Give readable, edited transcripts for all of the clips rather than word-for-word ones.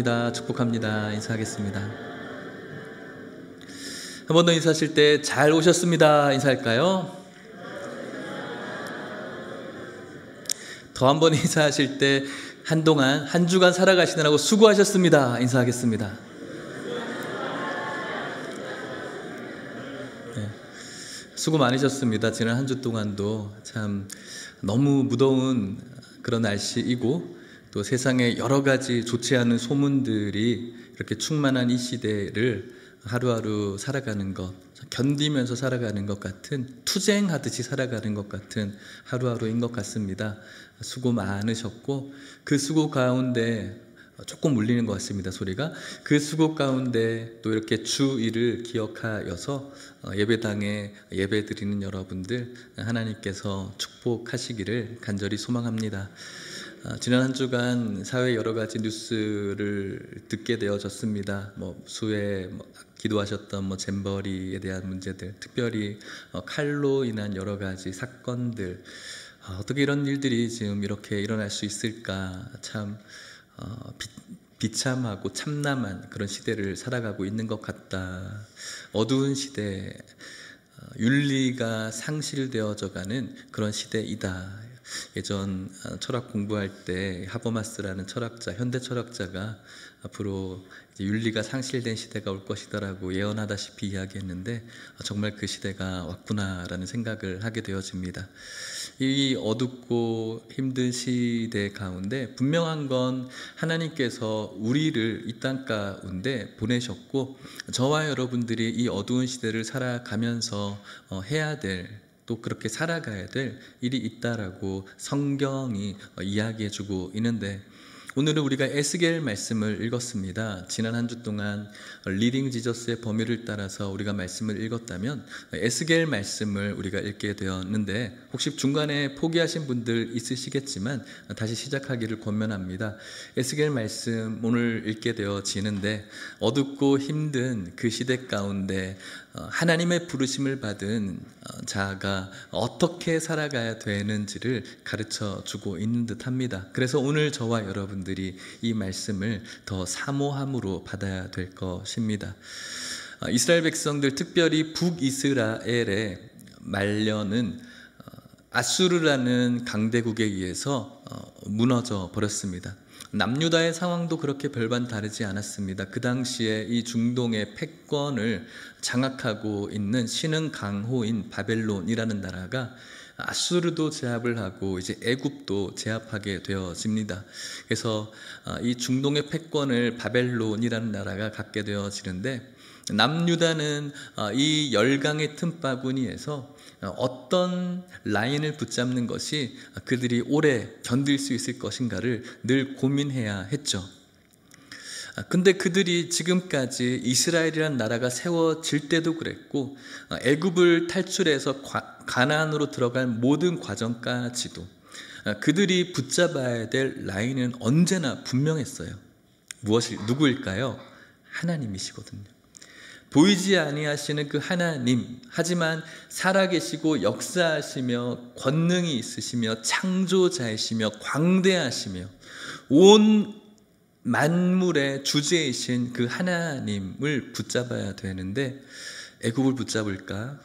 축복합니다. 축복합니다. 인사하겠습니다. 한 번 더 인사하실 때 잘 오셨습니다. 인사할까요? 더 한 번 인사하실 때 한동안 한 주간 살아가시느라고 수고하셨습니다. 인사하겠습니다. 네, 수고 많으셨습니다. 지난 한 주 동안도 참 너무 무더운 그런 날씨이고 또 세상에 여러 가지 좋지 않은 소문들이 이렇게 충만한 이 시대를 하루하루 살아가는 것, 견디면서 살아가는 것 같은, 투쟁하듯이 살아가는 것 같은 하루하루인 것 같습니다. 수고 많으셨고 그 수고 가운데 조금 울리는 것 같습니다. 소리가. 그 수고 가운데 또 이렇게 주일을 기억하여서 예배당에 예배드리는 여러분들 하나님께서 축복하시기를 간절히 소망합니다. 지난 한 주간 사회 여러 가지 뉴스를 듣게 되어졌습니다. 수해 기도하셨던 잼버리에 대한 문제들, 특별히 칼로 인한 여러 가지 사건들, 어떻게 이런 일들이 지금 이렇게 일어날 수 있을까, 참 비참하고 참담한 그런 시대를 살아가고 있는 것 같다. 어두운 시대, 윤리가 상실되어져가는 그런 시대이다. 예전 철학 공부할 때 하버마스라는 철학자, 현대 철학자가 앞으로 이제 윤리가 상실된 시대가 올 것이다라고 예언하다시피 이야기했는데 정말 그 시대가 왔구나라는 생각을 하게 되어집니다. 이 어둡고 힘든 시대 가운데 분명한 건 하나님께서 우리를 이 땅 가운데 보내셨고 저와 여러분들이 이 어두운 시대를 살아가면서 해야 될, 또 그렇게 살아가야 될 일이 있다라고 성경이 이야기해주고 있는데, 오늘은 우리가 에스겔 말씀을 읽었습니다. 지난 한 주 동안 리딩 지저스의 범위를 따라서 우리가 말씀을 읽었다면 에스겔 말씀을 우리가 읽게 되었는데, 혹시 중간에 포기하신 분들 있으시겠지만 다시 시작하기를 권면합니다. 에스겔 말씀 오늘 읽게 되어지는데, 어둡고 힘든 그 시대 가운데 하나님의 부르심을 받은 자가 어떻게 살아가야 되는지를 가르쳐 주고 있는 듯 합니다. 그래서 오늘 저와 여러분들이 이 말씀을 더 사모함으로 받아야 될 것입니다. 이스라엘 백성들, 특별히 북이스라엘의 말년은 아수르라는 강대국에 의해서 무너져 버렸습니다. 남유다의 상황도 그렇게 별반 다르지 않았습니다. 그 당시에 이 중동의 패권을 장악하고 있는 신흥 강호인 바벨론이라는 나라가 아수르도 제압을 하고 이제 애굽도 제압하게 되어집니다. 그래서 이 중동의 패권을 바벨론이라는 나라가 갖게 되어지는데, 남유다는 이 열강의 틈바구니에서 어떤 라인을 붙잡는 것이 그들이 오래 견딜 수 있을 것인가를 늘 고민해야 했죠. 근데 그들이 지금까지 이스라엘이라는 나라가 세워질 때도 그랬고, 애굽을 탈출해서 가나안으로 들어간 모든 과정까지도 그들이 붙잡아야 될 라인은 언제나 분명했어요. 누구일까요? 하나님이시거든요. 보이지 아니하시는 그 하나님, 하지만 살아계시고 역사하시며 권능이 있으시며 창조자이시며 광대하시며 온 만물의 주제이신 그 하나님을 붙잡아야 되는데, 애굽을 붙잡을까?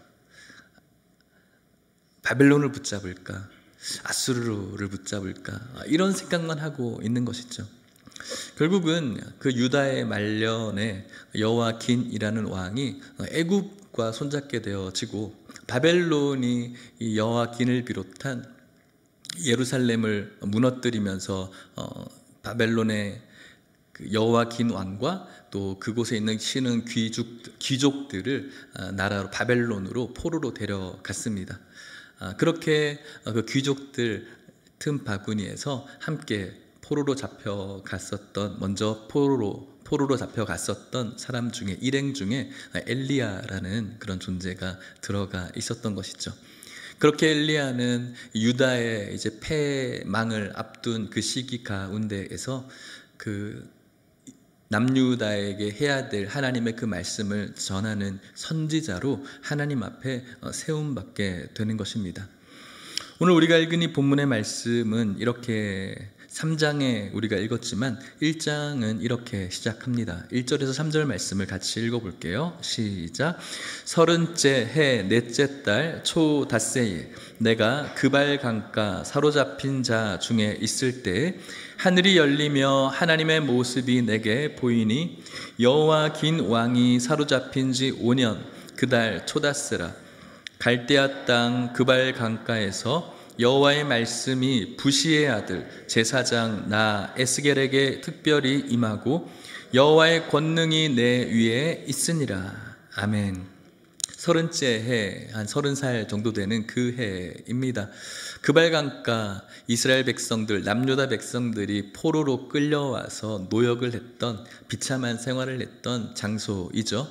바벨론을 붙잡을까? 아수르를 붙잡을까? 이런 생각만 하고 있는 것이죠. 결국은 그 유다의 말년에 여호와긴이라는 왕이 애굽과 손잡게 되어지고, 바벨론이 이 여호와긴을 비롯한 예루살렘을 무너뜨리면서 바벨론의 여호와긴 왕과 또 그곳에 있는 신흥 귀족들을 나라로 바벨론으로 포로로 데려갔습니다. 그렇게 그 귀족들 틈 바구니에서 함께 포로로 잡혀갔었던, 먼저 포로로 잡혀갔었던 사람 중에, 일행 중에 엘리야라는 그런 존재가 들어가 있었던 것이죠. 그렇게 엘리야는 유다의 이제 패망을 앞둔 그 시기 가운데에서 그 남유다에게 해야 될 하나님의 그 말씀을 전하는 선지자로 하나님 앞에 세움받게 되는 것입니다. 오늘 우리가 읽은 이 본문의 말씀은 이렇게 3장에 우리가 읽었지만 1장은 이렇게 시작합니다. 1절에서 3절 말씀을 같이 읽어볼게요. 시작. 서른째 해 넷째 달 초 닷새에 내가 그발 강가 사로잡힌 자 중에 있을 때 하늘이 열리며 하나님의 모습이 내게 보이니 여호와긴 왕이 사로잡힌 지 5년 그달 초닷새라. 갈대아 땅 그발 강가에서 여호와의 말씀이 부시의 아들 제사장 나 에스겔에게 특별히 임하고 여호와의 권능이 내 위에 있으니라. 아멘. 서른째 해, 한 30살 정도 되는 그 해입니다. 그발 강가 이스라엘 백성들, 남유다 백성들이 포로로 끌려와서 노역을 했던, 비참한 생활을 했던 장소이죠.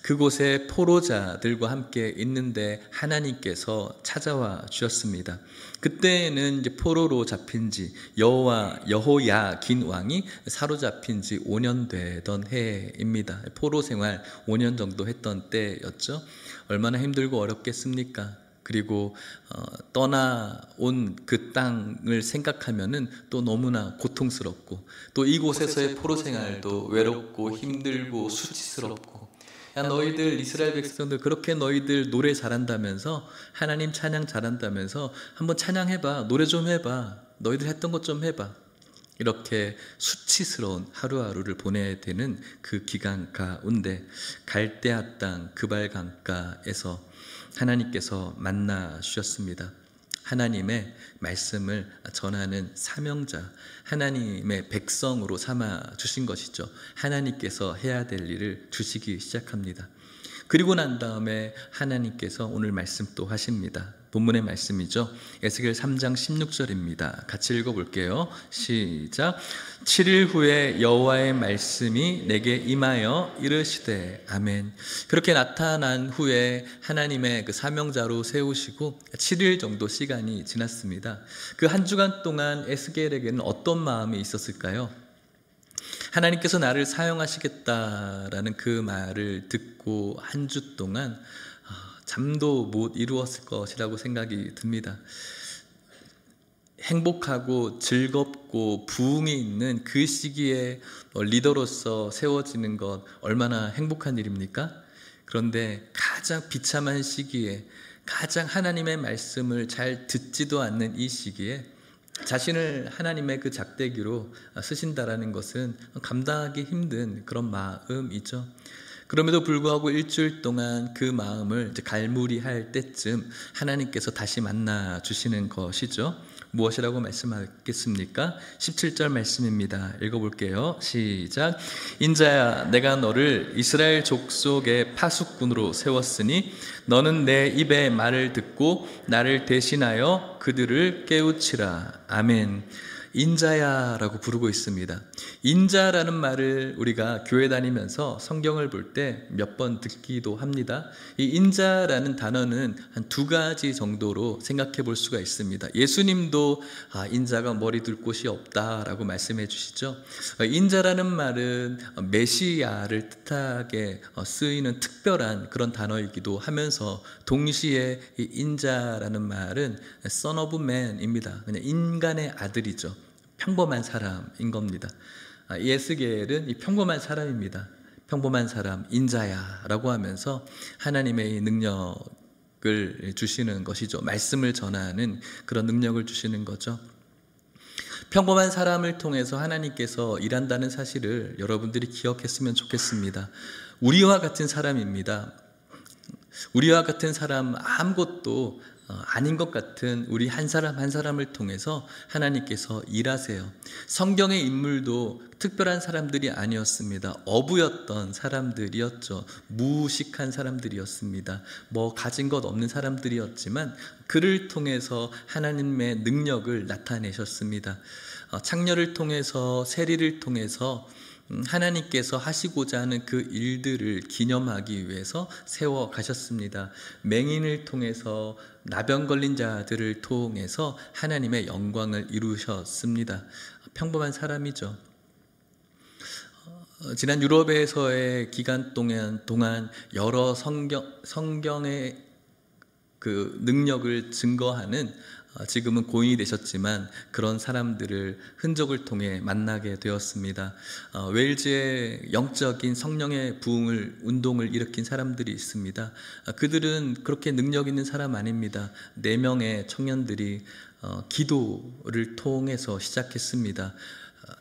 그곳에 포로자들과 함께 있는데 하나님께서 찾아와 주셨습니다. 그때는 이제 포로로 잡힌 지 여호야긴 왕이 사로잡힌 지 5년 되던 해입니다. 포로 생활 5년 정도 했던 때였죠. 얼마나 힘들고 어렵겠습니까? 그리고 떠나온 그 땅을 생각하면은 또 너무나 고통스럽고, 또 이곳에서의 포로 생활도 외롭고 힘들고 수치스럽고, 야 너희들 이스라엘 백성들 그렇게 너희들 노래 잘한다면서, 하나님 찬양 잘한다면서 한번 찬양해봐, 노래 좀 해봐, 너희들 했던 것 좀 해봐, 이렇게 수치스러운 하루하루를 보내야 되는 그 기간 가운데 갈대아 땅 그발 강가에서 하나님께서 만나 주셨습니다. 하나님의 말씀을 전하는 사명자, 하나님의 백성으로 삼아 주신 것이죠. 하나님께서 해야 될 일을 주시기 시작합니다. 그리고 난 다음에 하나님께서 오늘 말씀 또 하십니다. 본문의 말씀이죠. 에스겔 3장 16절입니다. 같이 읽어볼게요. 시작. 7일 후에 여호와의 말씀이 내게 임하여 이르시되. 아멘. 그렇게 나타난 후에 하나님의 그 사명자로 세우시고 7일 정도 시간이 지났습니다. 그 한 주간 동안 에스겔에게는 어떤 마음이 있었을까요? 하나님께서 나를 사용하시겠다라는 그 말을 듣고 한 주 동안 잠도 못 이루었을 것이라고 생각이 듭니다. 행복하고 즐겁고 부흥이 있는 그 시기에 리더로서 세워지는 것 얼마나 행복한 일입니까? 그런데 가장 비참한 시기에, 가장 하나님의 말씀을 잘 듣지도 않는 이 시기에 자신을 하나님의 그 작대기로 쓰신다라는 것은 감당하기 힘든 그런 마음이죠. 그럼에도 불구하고 일주일 동안 그 마음을 갈무리할 때쯤 하나님께서 다시 만나 주시는 것이죠. 무엇이라고 말씀하겠습니까? 17절 말씀입니다. 읽어볼게요. 시작. 인자야, 내가 너를 이스라엘 족속의 파수꾼으로 세웠으니 너는 내 입의 말을 듣고 나를 대신하여 그들을 깨우치라. 아멘. 인자야라고 부르고 있습니다. 인자라는 말을 우리가 교회 다니면서 성경을 볼 때 몇 번 듣기도 합니다. 이 인자라는 단어는 한 두 가지 정도로 생각해 볼 수가 있습니다. 예수님도 인자가 머리 둘 곳이 없다라고 말씀해 주시죠. 인자라는 말은 메시아를 뜻하게 쓰이는 특별한 그런 단어이기도 하면서 동시에 이 인자라는 말은 Son of Man입니다. 그냥 인간의 아들이죠. 평범한 사람인 겁니다. 이 에스겔은 이 평범한 사람입니다. 평범한 사람, 인자야라고 하면서 하나님의 이 능력을 주시는 것이죠. 말씀을 전하는 그런 능력을 주시는 거죠. 평범한 사람을 통해서 하나님께서 일한다는 사실을 여러분들이 기억했으면 좋겠습니다. 우리와 같은 사람입니다. 우리와 같은 사람, 아무것도 아닌 것 같은 우리 한 사람 한 사람을 통해서 하나님께서 일하세요. 성경의 인물도 특별한 사람들이 아니었습니다. 어부였던 사람들이었죠. 무식한 사람들이었습니다. 뭐 가진 것 없는 사람들이었지만 그를 통해서 하나님의 능력을 나타내셨습니다. 창녀를 통해서, 세리를 통해서 하나님께서 하시고자 하는 그 일들을 기념하기 위해서 세워 가셨습니다. 맹인을 통해서, 나병 걸린 자들을 통해서 하나님의 영광을 이루셨습니다. 평범한 사람이죠. 지난 유럽에서의 기간 동안 여러 성경의 그 능력을 증거하는 지금은 고인이 되셨지만 그런 사람들을 흔적을 통해 만나게 되었습니다. 웨일즈에 영적인 성령의 부흥을 운동을 일으킨 사람들이 있습니다. 그들은 그렇게 능력 있는 사람 아닙니다. 4명의 청년들이 기도를 통해서 시작했습니다.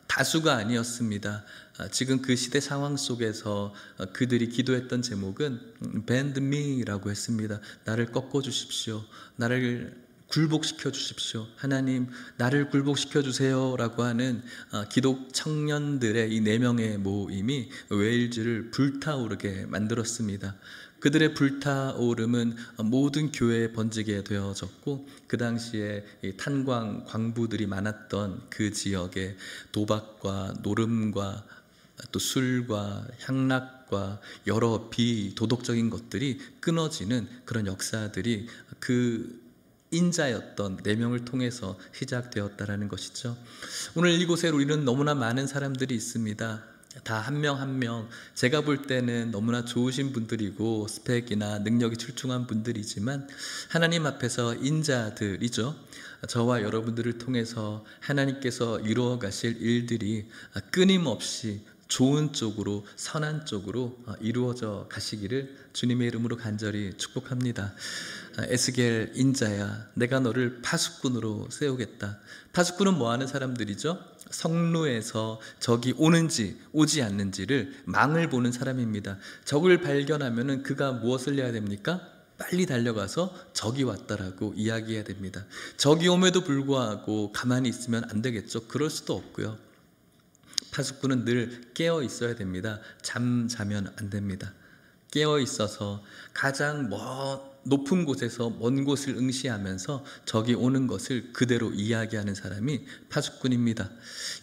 다수가 아니었습니다. 지금 그 시대 상황 속에서 그들이 기도했던 제목은 Bend me라고 했습니다. 나를 꺾어 주십시오. 나를 굴복시켜 주십시오. 하나님, 나를 굴복시켜 주세요 라고 하는 기독 청년들의 이 4명의 모임이 웨일즈를 불타오르게 만들었습니다. 그들의 불타오름은 모든 교회에 번지게 되어졌고, 그 당시에 탄광 광부들이 많았던 그 지역에 도박과 노름과 또 술과 향락과 여러 비도덕적인 것들이 끊어지는 그런 역사들이 그 인자였던 4명을 통해서 시작되었다라는 것이죠. 오늘 이곳에 우리는 너무나 많은 사람들이 있습니다. 다 한 명 한 명 제가 볼 때는 너무나 좋으신 분들이고 스펙이나 능력이 출중한 분들이지만 하나님 앞에서 인자들이죠. 저와 여러분들을 통해서 하나님께서 이루어 가실 일들이 끊임없이 좋은 쪽으로, 선한 쪽으로 이루어져 가시기를 주님의 이름으로 간절히 축복합니다. 에스겔 인자야, 내가 너를 파수꾼으로 세우겠다. 파수꾼은 뭐 하는 사람들이죠? 성루에서 적이 오는지 오지 않는지를 망을 보는 사람입니다. 적을 발견하면 그가 무엇을 해야 됩니까? 빨리 달려가서 적이 왔다라고 이야기해야 됩니다. 적이 옴에도 불구하고 가만히 있으면 안 되겠죠. 그럴 수도 없고요. 파수꾼은 늘 깨어 있어야 됩니다. 잠자면 안 됩니다. 깨어 있어서 가장 높은 곳에서 먼 곳을 응시하면서 적이 오는 것을 그대로 이야기하는 사람이 파수꾼입니다.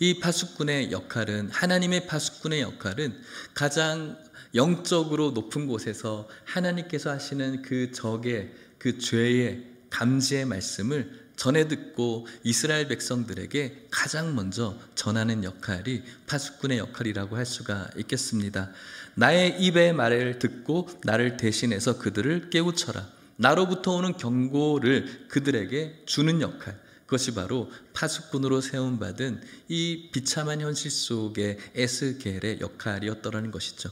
이 파수꾼의 역할은, 하나님의 파수꾼의 역할은 가장 영적으로 높은 곳에서 하나님께서 하시는 그 적의 그 죄의 감지의 말씀을 전해 듣고 이스라엘 백성들에게 가장 먼저 전하는 역할이 파수꾼의 역할이라고 할 수가 있겠습니다. 나의 입의 말을 듣고 나를 대신해서 그들을 깨우쳐라. 나로부터 오는 경고를 그들에게 주는 역할, 그것이 바로 파수꾼으로 세움받은 이 비참한 현실 속의 에스겔의 역할이었더라는 것이죠.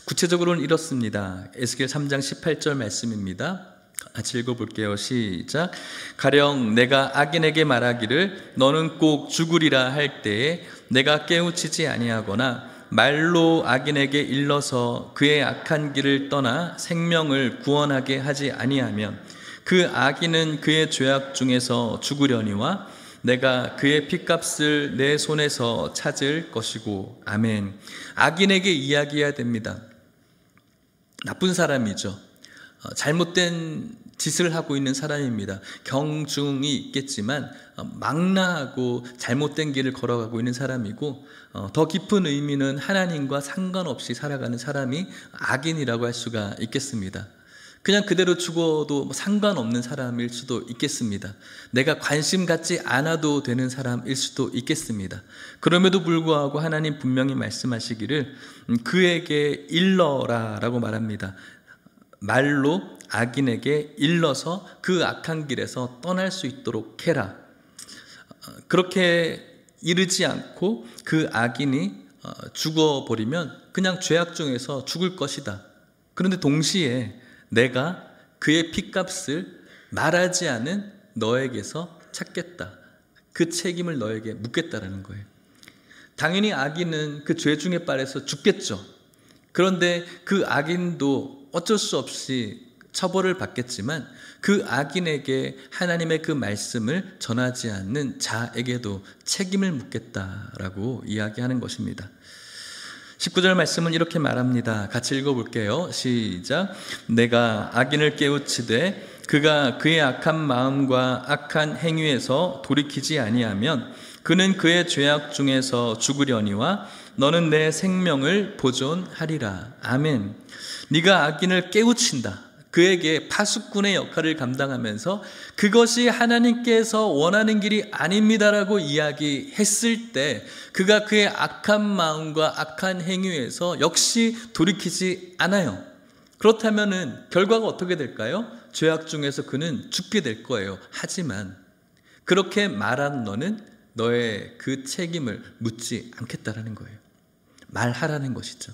구체적으로는 이렇습니다. 에스겔 3장 18절 말씀입니다. 같이 읽어볼게요. 시작. 가령 내가 악인에게 말하기를 너는 꼭 죽으리라 할 때에 내가 깨우치지 아니하거나 말로 악인에게 일러서 그의 악한 길을 떠나 생명을 구원하게 하지 아니하면 그 악인은 그의 죄악 중에서 죽으려니와 내가 그의 핏값을 내 손에서 찾을 것이고. 아멘. 악인에게 이야기해야 됩니다. 나쁜 사람이죠. 잘못된 짓을 하고 있는 사람입니다. 경중이 있겠지만 망라하고 잘못된 길을 걸어가고 있는 사람이고, 더 깊은 의미는 하나님과 상관없이 살아가는 사람이 악인이라고 할 수가 있겠습니다. 그냥 그대로 죽어도 상관없는 사람일 수도 있겠습니다. 내가 관심 갖지 않아도 되는 사람일 수도 있겠습니다. 그럼에도 불구하고 하나님 분명히 말씀하시기를 그에게 일러라 라고 말합니다. 말로 악인에게 일러서 그 악한 길에서 떠날 수 있도록 해라. 그렇게 이르지 않고 그 악인이 죽어버리면 그냥 죄악 중에서 죽을 것이다. 그런데 동시에 내가 그의 핏값을 말하지 않은 너에게서 찾겠다. 그 책임을 너에게 묻겠다라는 거예요. 당연히 악인은 그 죄 중에 빨려서 죽겠죠. 그런데 그 악인도 어쩔 수 없이 처벌을 받겠지만 그 악인에게 하나님의 그 말씀을 전하지 않는 자에게도 책임을 묻겠다라고 이야기하는 것입니다. 19절 말씀은 이렇게 말합니다. 같이 읽어볼게요. 시작. 내가 악인을 깨우치되 그가 그의 악한 마음과 악한 행위에서 돌이키지 아니하면 그는 그의 죄악 중에서 죽으려니와 너는 내 생명을 보존하리라. 아멘. 네가 악인을 깨우친다. 그에게 파수꾼의 역할을 감당하면서 그것이 하나님께서 원하는 길이 아닙니다라고 이야기했을 때 그가 그의 악한 마음과 악한 행위에서 역시 돌이키지 않아요. 그렇다면은 결과가 어떻게 될까요? 죄악 중에서 그는 죽게 될 거예요. 하지만 그렇게 말한 너는 너의 그 책임을 묻지 않겠다라는 거예요. 말하라는 것이죠.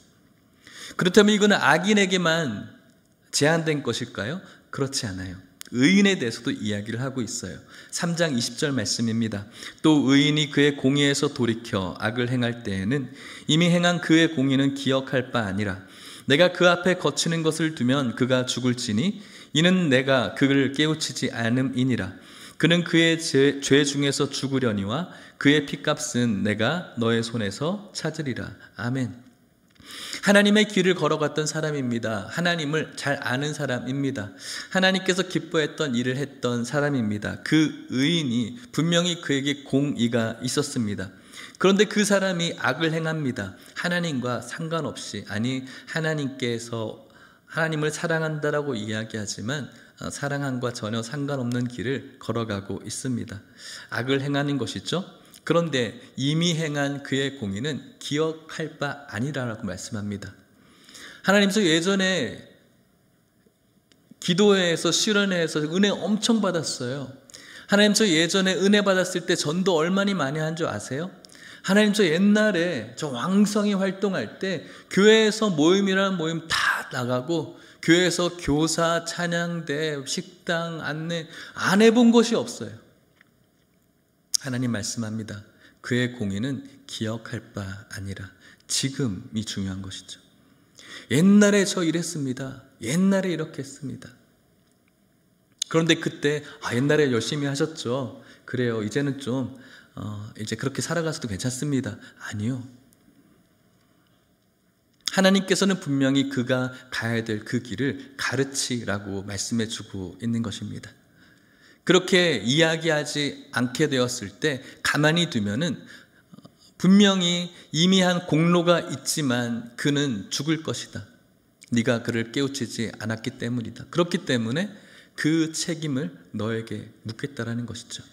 그렇다면 이거는 악인에게만 제한된 것일까요? 그렇지 않아요. 의인에 대해서도 이야기를 하고 있어요. 3장 20절 말씀입니다. 또 의인이 그의 공의에서 돌이켜 악을 행할 때에는 이미 행한 그의 공의는 기억할 바 아니라 내가 그 앞에 거치는 것을 두면 그가 죽을지니 이는 내가 그를 깨우치지 않음이니라. 그는 그의 죄 중에서 죽으려니와 그의 핏값은 내가 너의 손에서 찾으리라. 아멘. 하나님의 길을 걸어갔던 사람입니다. 하나님을 잘 아는 사람입니다. 하나님께서 기뻐했던 일을 했던 사람입니다. 그 의인이 분명히 그에게 공의가 있었습니다. 그런데 그 사람이 악을 행합니다. 하나님과 상관없이, 아니 하나님께서 하나님을 사랑한다라고 이야기하지만 사랑함과 전혀 상관없는 길을 걸어가고 있습니다. 악을 행하는 것이죠. 그런데 이미 행한 그의 공의는 기억할 바 아니라고 말씀합니다. 하나님께서 예전에 기도회에서 실현회에서 은혜 엄청 받았어요. 하나님께서 예전에 은혜 받았을 때 전도 얼마나 많이 한 줄 아세요? 하나님께서 옛날에 저 왕성히 활동할 때 교회에서 모임이라는 모임 다 나가고 교회에서 교사, 찬양대, 식당, 안내 안 해본 것이 없어요. 하나님 말씀합니다. 그의 공의는 기억할 바 아니라 지금이 중요한 것이죠. 옛날에 저 이랬습니다. 옛날에 이렇게 했습니다. 그런데 그때 옛날에 열심히 하셨죠. 그래요. 이제는 좀 이제 그렇게 살아가서도 괜찮습니다. 아니요. 하나님께서는 분명히 그가 가야 될 그 길을 가르치라고 말씀해 주고 있는 것입니다. 그렇게 이야기하지 않게 되었을 때 가만히 두면은 분명히 이미 한 공로가 있지만 그는 죽을 것이다. 네가 그를 깨우치지 않았기 때문이다. 그렇기 때문에 그 책임을 너에게 묻겠다라는 것이죠.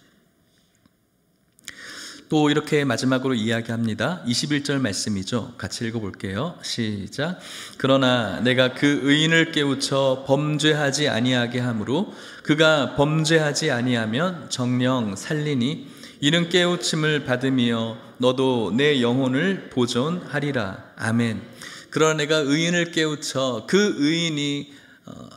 또 이렇게 마지막으로 이야기합니다. 21절 말씀이죠. 같이 읽어볼게요. 시작. 그러나 내가 그 의인을 깨우쳐 범죄하지 아니하게 하므로 그가 범죄하지 아니하면 정녕 살리니 이는 깨우침을 받으며 너도 내 영혼을 보존하리라. 아멘. 그러나 내가 의인을 깨우쳐 그 의인이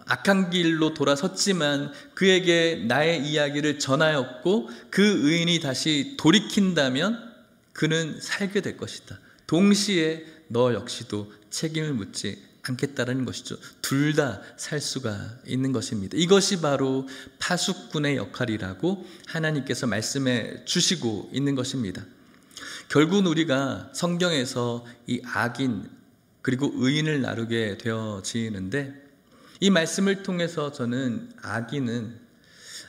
악한 길로 돌아섰지만 그에게 나의 이야기를 전하였고 그 의인이 다시 돌이킨다면 그는 살게 될 것이다. 동시에 너 역시도 책임을 묻지 않겠다는 것이죠. 둘 다 살 수가 있는 것입니다. 이것이 바로 파수꾼의 역할이라고 하나님께서 말씀해 주시고 있는 것입니다. 결국 우리가 성경에서 이 악인 그리고 의인을 나누게 되어지는데 이 말씀을 통해서 저는 악인은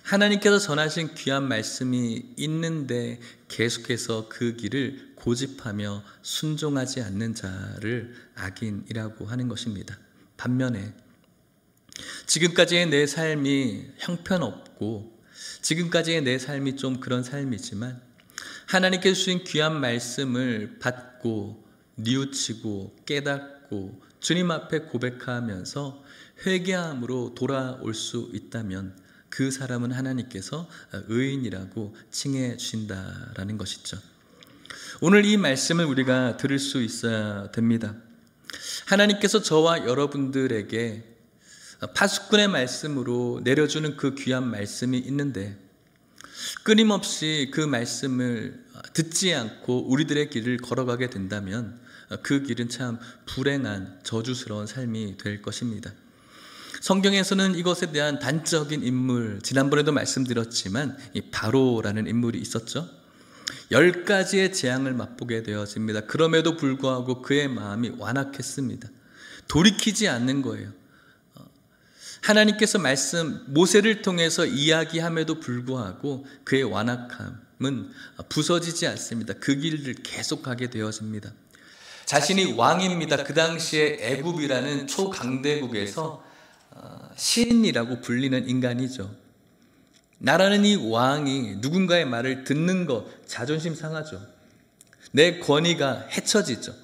하나님께서 전하신 귀한 말씀이 있는데 계속해서 그 길을 고집하며 순종하지 않는 자를 악인이라고 하는 것입니다. 반면에 지금까지의 내 삶이 형편없고 지금까지의 내 삶이 좀 그런 삶이지만 하나님께서 주신 귀한 말씀을 받고 뉘우치고 깨닫고 주님 앞에 고백하면서 회개함으로 돌아올 수 있다면 그 사람은 하나님께서 의인이라고 칭해 주신다라는 것이죠. 오늘 이 말씀을 우리가 들을 수 있어야 됩니다. 하나님께서 저와 여러분들에게 파수꾼의 말씀으로 내려주는 그 귀한 말씀이 있는데 끊임없이 그 말씀을 듣지 않고 우리들의 길을 걸어가게 된다면 그 길은 참 불행한 저주스러운 삶이 될 것입니다. 성경에서는 이것에 대한 단적인 인물, 지난번에도 말씀드렸지만 이 바로라는 인물이 있었죠. 10가지의 재앙을 맛보게 되어집니다. 그럼에도 불구하고 그의 마음이 완악했습니다. 돌이키지 않는 거예요. 하나님께서 모세를 통해서 이야기함에도 불구하고 그의 완악함은 부서지지 않습니다. 그 길을 계속하게 되어집니다. 자신이 왕입니다. 그 당시에 애굽이라는 초강대국에서 신이라고 불리는 인간이죠. 나라는 이 왕이 누군가의 말을 듣는 것 자존심 상하죠. 내 권위가 헤쳐지죠.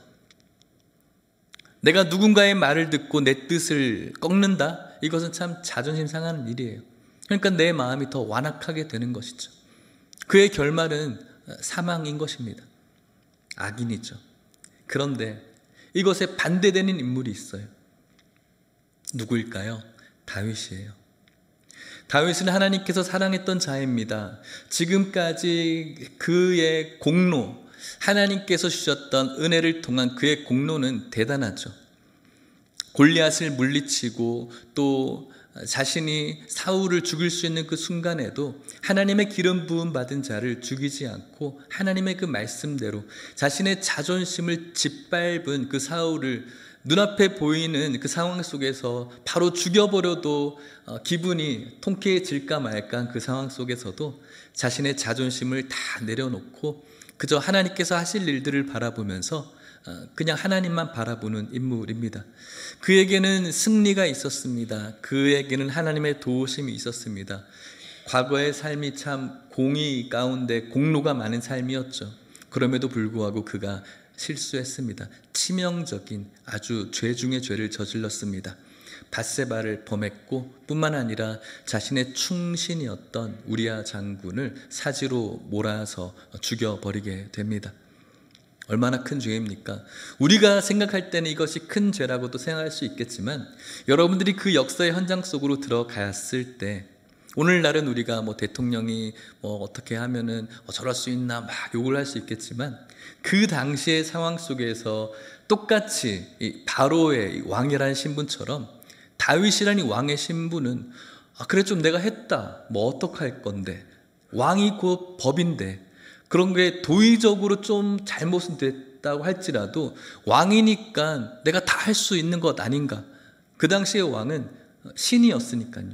내가 누군가의 말을 듣고 내 뜻을 꺾는다? 이것은 참 자존심 상하는 일이에요. 그러니까 내 마음이 더 완악하게 되는 것이죠. 그의 결말은 사망인 것입니다. 악인이죠. 그런데 이것에 반대되는 인물이 있어요. 누구일까요? 다윗이에요. 다윗은 하나님께서 사랑했던 자입니다. 지금까지 그의 공로, 하나님께서 주셨던 은혜를 통한 그의 공로는 대단하죠. 골리앗을 물리치고 또 자신이 사울을 죽일 수 있는 그 순간에도 하나님의 기름 부음 받은 자를 죽이지 않고 하나님의 그 말씀대로 자신의 자존심을 짓밟은 그 사울을 눈앞에 보이는 그 상황 속에서 바로 죽여버려도 기분이 통쾌해질까 말까 그 상황 속에서도 자신의 자존심을 다 내려놓고 그저 하나님께서 하실 일들을 바라보면서 그냥 하나님만 바라보는 인물입니다. 그에게는 승리가 있었습니다. 그에게는 하나님의 도우심이 있었습니다. 과거의 삶이 참 공의 가운데 공로가 많은 삶이었죠. 그럼에도 불구하고 그가 실수했습니다. 치명적인 아주 죄 중에 죄를 저질렀습니다. 밧세바를 범했고 뿐만 아니라 자신의 충신이었던 우리아 장군을 사지로 몰아서 죽여버리게 됩니다. 얼마나 큰 죄입니까? 우리가 생각할 때는 이것이 큰 죄라고도 생각할 수 있겠지만 여러분들이 그 역사의 현장 속으로 들어갔을 때 오늘날은 우리가 대통령이 어떻게 하면은 저럴 수 있나 막 욕을 할 수 있겠지만 그 당시의 상황 속에서 똑같이 이 바로의 왕이라는 신분처럼 다윗이라는 이 왕의 신분은 그래 좀 내가 했다 어떡할 건데 왕이 곧 법인데 그런 게 도의적으로 좀 잘못은 됐다고 할지라도 왕이니까 내가 다 할 수 있는 것 아닌가. 그 당시의 왕은 신이었으니까요.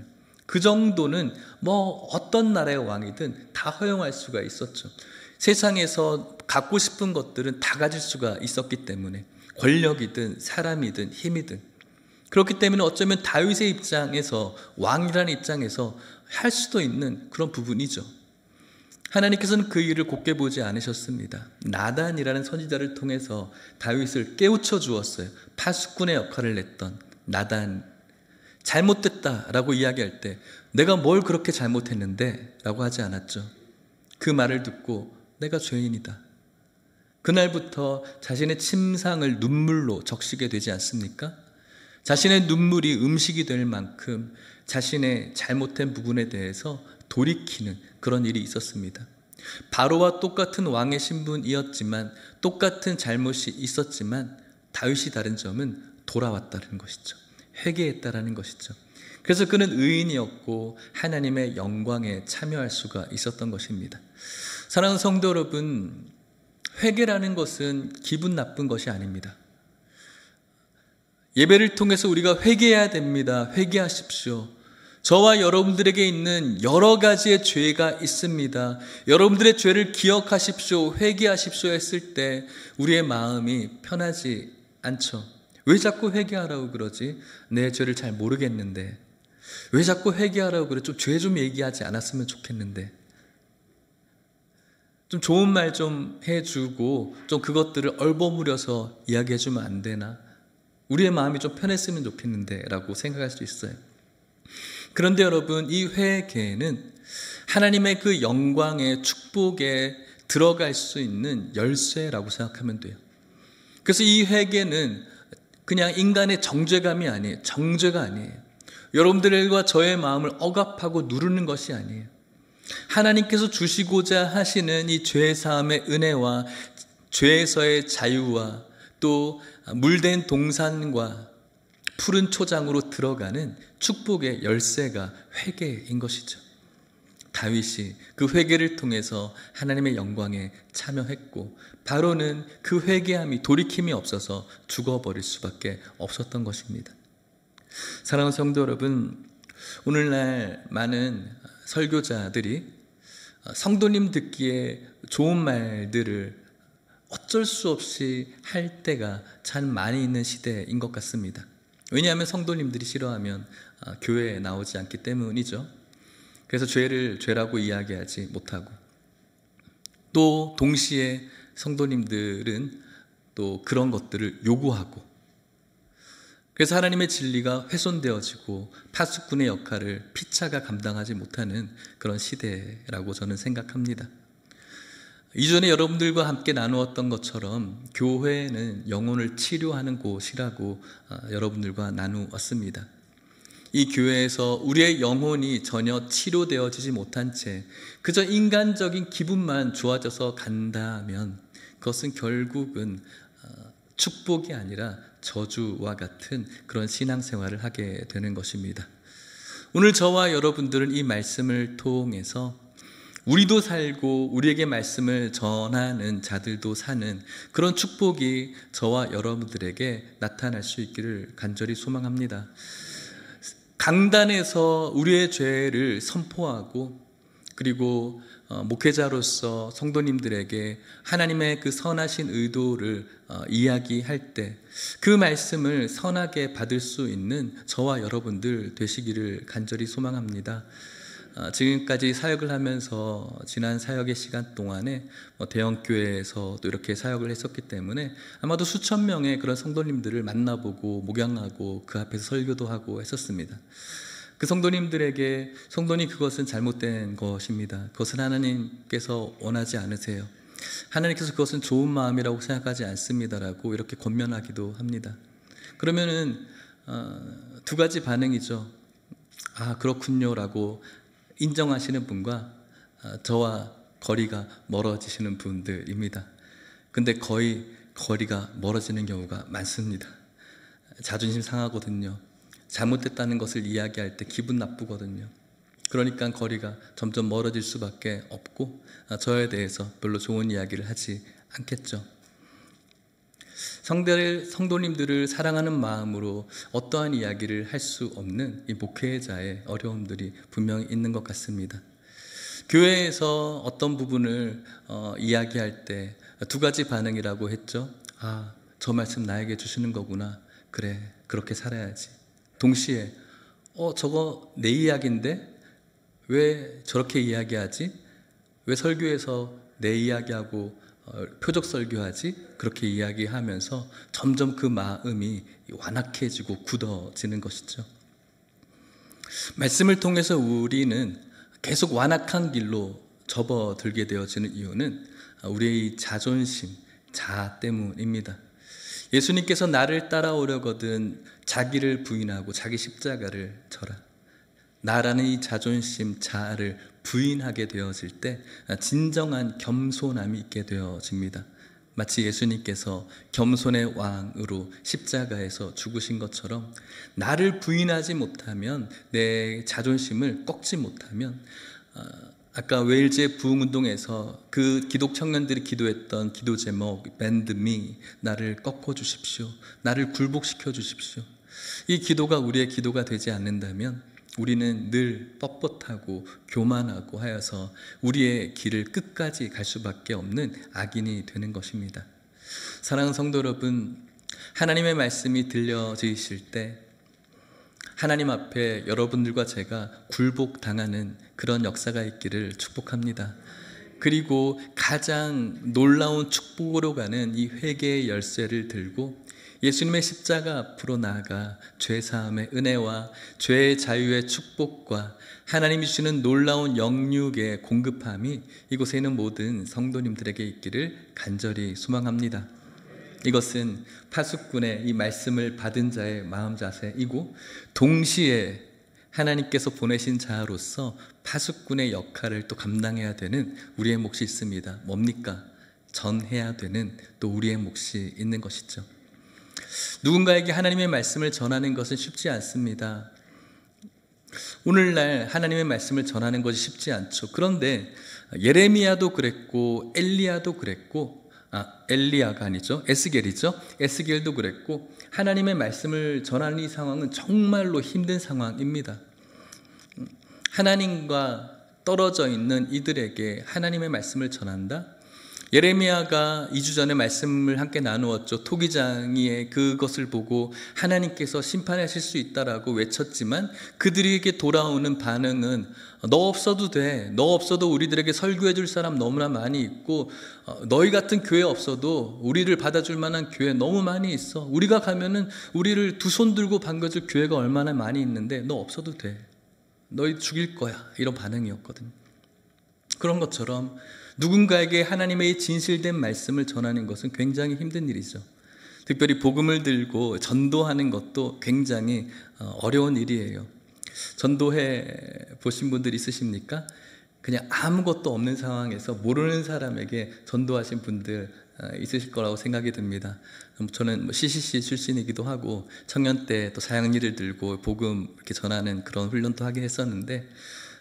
그 정도는 어떤 나라의 왕이든 다 허용할 수가 있었죠. 세상에서 갖고 싶은 것들은 다 가질 수가 있었기 때문에 권력이든 사람이든 힘이든 그렇기 때문에 어쩌면 다윗의 입장에서 왕이라는 입장에서 할 수도 있는 그런 부분이죠. 하나님께서는 그 일을 곱게 보지 않으셨습니다. 나단이라는 선지자를 통해서 다윗을 깨우쳐 주었어요. 파수꾼의 역할을 냈던 나단. 잘못됐다라고 이야기할 때 내가 뭘 그렇게 잘못했는데 라고 하지 않았죠. 그 말을 듣고 내가 죄인이다. 그날부터 자신의 침상을 눈물로 적시게 되지 않습니까? 자신의 눈물이 음식이 될 만큼 자신의 잘못된 부분에 대해서 돌이키는 그런 일이 있었습니다. 바로와 똑같은 왕의 신분이었지만 똑같은 잘못이 있었지만 다윗이 다른 점은 돌아왔다는 것이죠. 회개했다라는 것이죠. 그래서 그는 의인이었고 하나님의 영광에 참여할 수가 있었던 것입니다. 사랑하는 성도 여러분, 회개라는 것은 기분 나쁜 것이 아닙니다. 예배를 통해서 우리가 회개해야 됩니다. 회개하십시오. 저와 여러분들에게 있는 여러 가지의 죄가 있습니다. 여러분들의 죄를 기억하십시오. 회개하십시오 했을 때 우리의 마음이 편하지 않죠. 왜 자꾸 회개하라고 그러지? 내 죄를 잘 모르겠는데. 왜 자꾸 회개하라고 그래? 좀 죄 좀 얘기하지 않았으면 좋겠는데. 좀 좋은 말 좀 해주고 좀 그것들을 얼버무려서 이야기해주면 안 되나? 우리의 마음이 좀 편했으면 좋겠는데 라고 생각할 수 있어요. 그런데 여러분, 이 회개는 하나님의 그 영광의 축복에 들어갈 수 있는 열쇠라고 생각하면 돼요. 그래서 이 회개는 그냥 인간의 정죄감이 아니에요. 정죄가 아니에요. 여러분들과 저의 마음을 억압하고 누르는 것이 아니에요. 하나님께서 주시고자 하시는 이 죄 사함의 은혜와 죄에서의 자유와 또 물된 동산과 푸른 초장으로 들어가는 축복의 열쇠가 회개인 것이죠. 다윗이 그 회개를 통해서 하나님의 영광에 참여했고 바로는 그 회개함이 돌이킴이 없어서 죽어버릴 수밖에 없었던 것입니다. 사랑하는 성도 여러분, 오늘날 많은 설교자들이 성도님 듣기에 좋은 말들을 어쩔 수 없이 할 때가 참 많이 있는 시대인 것 같습니다. 왜냐하면 성도님들이 싫어하면 교회에 나오지 않기 때문이죠. 그래서 죄를 죄라고 이야기하지 못하고 또 동시에 성도님들은 또 그런 것들을 요구하고 그래서 하나님의 진리가 훼손되어지고 파수꾼의 역할을 피차가 감당하지 못하는 그런 시대라고 저는 생각합니다. 이전에 여러분들과 함께 나누었던 것처럼 교회는 영혼을 치료하는 곳이라고 여러분들과 나누었습니다. 이 교회에서 우리의 영혼이 전혀 치료되어지지 못한 채 그저 인간적인 기분만 좋아져서 간다면 그것은 결국은 축복이 아니라 저주와 같은 그런 신앙생활을 하게 되는 것입니다. 오늘 저와 여러분들은 이 말씀을 통해서 우리도 살고 우리에게 말씀을 전하는 자들도 사는 그런 축복이 저와 여러분들에게 나타날 수 있기를 간절히 소망합니다. 강단에서 우리의 죄를 선포하고 그리고 목회자로서 성도님들에게 하나님의 그 선하신 의도를 이야기할 때 그 말씀을 선하게 받을 수 있는 저와 여러분들 되시기를 간절히 소망합니다. 지금까지 사역을 하면서 지난 사역의 시간 동안에 대형교회에서 또 이렇게 사역을 했었기 때문에 아마도 수천 명의 그런 성도님들을 만나보고 목양하고 그 앞에서 설교도 하고 했었습니다. 그 성도님들에게 성도님 그것은 잘못된 것입니다. 그것은 하나님께서 원하지 않으세요. 하나님께서 그것은 좋은 마음이라고 생각하지 않습니다라고 이렇게 권면하기도 합니다. 그러면은 두 가지 반응이죠. 아 그렇군요 라고 인정하시는 분과 저와 거리가 멀어지시는 분들입니다. 근데 거의 거리가 멀어지는 경우가 많습니다. 자존심 상하거든요. 잘못됐다는 것을 이야기할 때 기분 나쁘거든요. 그러니까 거리가 점점 멀어질 수밖에 없고 저에 대해서 별로 좋은 이야기를 하지 않겠죠. 성도님들을 사랑하는 마음으로 어떠한 이야기를 할 수 없는 이 목회자의 어려움들이 분명히 있는 것 같습니다. 교회에서 어떤 부분을 이야기할 때 두 가지 반응이라고 했죠. 아, 저 말씀 나에게 주시는 거구나. 그래, 그렇게 살아야지. 동시에 저거 내 이야기인데 왜 저렇게 이야기하지? 왜 설교에서 내 이야기하고 표적 설교하지? 그렇게 이야기하면서 점점 그 마음이 완악해지고 굳어지는 것이죠. 말씀을 통해서 우리는 계속 완악한 길로 접어들게 되어지는 이유는 우리의 자존심, 자아 때문입니다. 예수님께서 나를 따라오려거든 자기를 부인하고 자기 십자가를 져라. 나라는 이 자존심, 자아를 부인하게 되어질 때 진정한 겸손함이 있게 되어집니다. 마치 예수님께서 겸손의 왕으로 십자가에서 죽으신 것처럼 나를 부인하지 못하면, 내 자존심을 꺾지 못하면, 아까 웨일즈의 부흥운동에서 그 기독 청년들이 기도했던 기도 제목 Bend me, 나를 꺾어 주십시오, 나를 굴복시켜 주십시오. 이 기도가 우리의 기도가 되지 않는다면 우리는 늘 뻣뻣하고 교만하고 하여서 우리의 길을 끝까지 갈 수밖에 없는 악인이 되는 것입니다. 사랑하는 성도 여러분, 하나님의 말씀이 들려지실 때 하나님 앞에 여러분들과 제가 굴복당하는 그런 역사가 있기를 축복합니다. 그리고 가장 놀라운 축복으로 가는 이 회개의 열쇠를 들고 예수님의 십자가 앞으로 나아가 죄사함의 은혜와 죄의 자유의 축복과 하나님이 주시는 놀라운 영육의 공급함이 이곳에 있는 모든 성도님들에게 있기를 간절히 소망합니다. 이것은 파수꾼의 이 말씀을 받은 자의 마음 자세이고, 동시에 하나님께서 보내신 자로서 파수꾼의 역할을 또 감당해야 되는 우리의 몫이 있습니다. 뭡니까? 전해야 되는 또 우리의 몫이 있는 것이죠. 누군가에게 하나님의 말씀을 전하는 것은 쉽지 않습니다. 오늘날 하나님의 말씀을 전하는 것이 쉽지 않죠. 그런데 예레미야도 그랬고 엘리야도 그랬고, 엘리야가 아니죠, 에스겔이죠. 에스겔도 그랬고, 하나님의 말씀을 전하는 이 상황은 정말로 힘든 상황입니다. 하나님과 떨어져 있는 이들에게 하나님의 말씀을 전한다? 예레미야가 2주 전에 말씀을 함께 나누었죠. 토기장이의 그것을 보고 하나님께서 심판하실 수 있다라고 외쳤지만 그들에게 돌아오는 반응은 너 없어도 돼. 너 없어도 우리들에게 설교해 줄 사람 너무나 많이 있고, 너희 같은 교회 없어도 우리를 받아줄 만한 교회 너무 많이 있어. 우리가 가면은 우리를 두 손 들고 반겨줄 교회가 얼마나 많이 있는데 너 없어도 돼. 너희 죽일 거야. 이런 반응이었거든요. 그런 것처럼 누군가에게 하나님의 진실된 말씀을 전하는 것은 굉장히 힘든 일이죠. 특별히 복음을 들고 전도하는 것도 굉장히 어려운 일이에요. 전도해 보신 분들 있으십니까? 그냥 아무것도 없는 상황에서 모르는 사람에게 전도하신 분들 있으실 거라고 생각이 듭니다. 저는 CCC 출신이기도 하고 청년 때 또 사역일을 들고 복음 이렇게 전하는 그런 훈련도 하긴 했었는데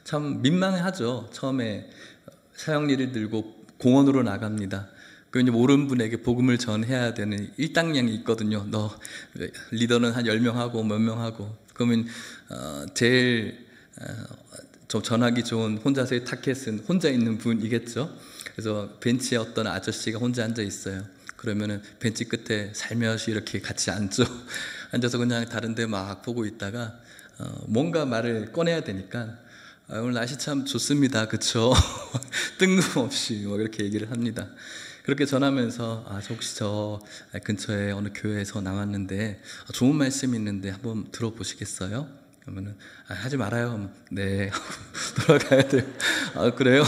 참 민망하죠. 처음에 사역일을 들고 공원으로 나갑니다. 그 이제 모르는 분에게 복음을 전해야 되는 일당량이 있거든요. 너 리더는 한 10명 하고 몇 명 하고 그러면 제일 좀 전하기 좋은 혼자서의 타켓은 혼자 있는 분이겠죠. 그래서 벤치에 어떤 아저씨가 혼자 앉아 있어요. 그러면은 벤치 끝에 살며시 이렇게 같이 앉죠. 앉아서 그냥 다른 데 막 보고 있다가 뭔가 말을 꺼내야 되니까 오늘 날씨 참 좋습니다. 그쵸? 뜬금없이 뭐 이렇게 얘기를 합니다. 그렇게 전하면서 혹시 저 근처에 어느 교회에서 나왔는데 좋은 말씀이 있는데 한번 들어보시겠어요? 그러면은 하지 말아요. 네. 돌아가야 돼요. 그래요?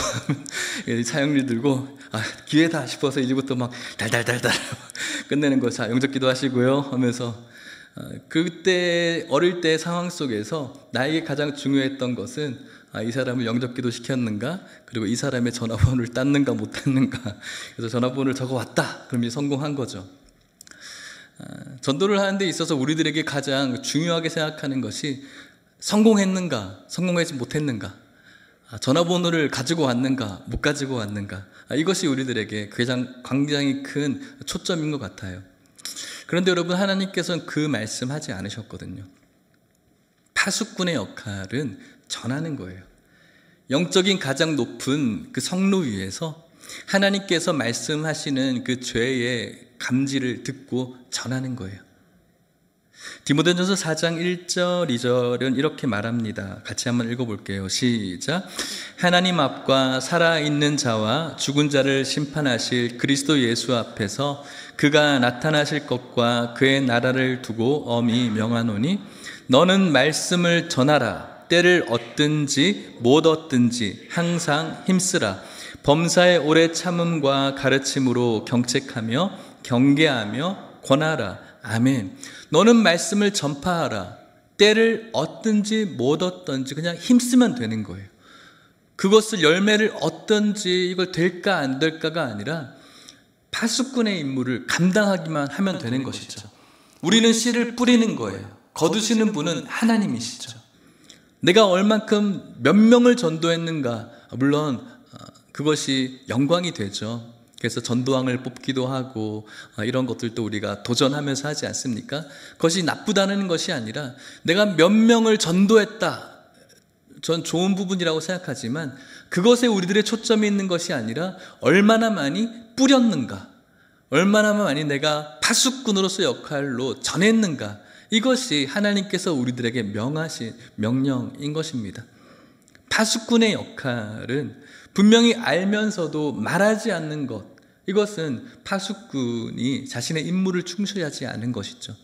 사역일 들고 기회다 싶어서 이제부터 막 달달달달 끝내는 거. 자, 영접기도 하시고요 하면서 그때 어릴 때 상황 속에서 나에게 가장 중요했던 것은 이 사람을 영접기도 시켰는가, 그리고 이 사람의 전화번호를 땄는가 못 땄는가. 그래서 전화번호를 적어왔다. 그럼 이제 성공한 거죠. 전도를 하는 데 있어서 우리들에게 가장 중요하게 생각하는 것이 성공했는가, 성공하지 못했는가, 전화번호를 가지고 왔는가, 못 가지고 왔는가. 이것이 우리들에게 굉장히 큰 초점인 것 같아요. 그런데 여러분, 하나님께서는 그 말씀하지 않으셨거든요. 파수꾼의 역할은 전하는 거예요. 영적인 가장 높은 그 성로 위에서 하나님께서 말씀하시는 그 죄의 감지를 듣고 전하는 거예요. 디모데전서 4장 1절 2절은 이렇게 말합니다. 같이 한번 읽어볼게요. 시작. 하나님 앞과 살아있는 자와 죽은 자를 심판하실 그리스도 예수 앞에서 그가 나타나실 것과 그의 나라를 두고 엄히 명하노니 너는 말씀을 전하라. 때를 얻든지 못 얻든지 항상 힘쓰라. 범사의 오래 참음과 가르침으로 경책하며 경계하며 권하라. 아멘. 너는 말씀을 전파하라. 때를 얻든지 못 얻든지 그냥 힘쓰면 되는 거예요. 그것을 열매를 얻든지 이걸 될까 안 될까가 아니라 파수꾼의 임무를 감당하기만 하면 되는 것이죠. 우리는 씨를 뿌리는 거예요. 거두시는 분은 하나님이시죠. 내가 얼만큼 몇 명을 전도했는가, 물론 그것이 영광이 되죠. 그래서 전도왕을 뽑기도 하고 이런 것들도 우리가 도전하면서 하지 않습니까? 그것이 나쁘다는 것이 아니라 내가 몇 명을 전도했다, 전 좋은 부분이라고 생각하지만 그것에 우리들의 초점이 있는 것이 아니라 얼마나 많이 뿌렸는가, 얼마나 많이 내가 파수꾼으로서 역할로 전했는가. 이것이 하나님께서 우리들에게 명하신 명령인 것입니다. 파수꾼의 역할은 분명히 알면서도 말하지 않는 것, 이것은 파수꾼이 자신의 임무를 충실히 하지 않은 것이죠.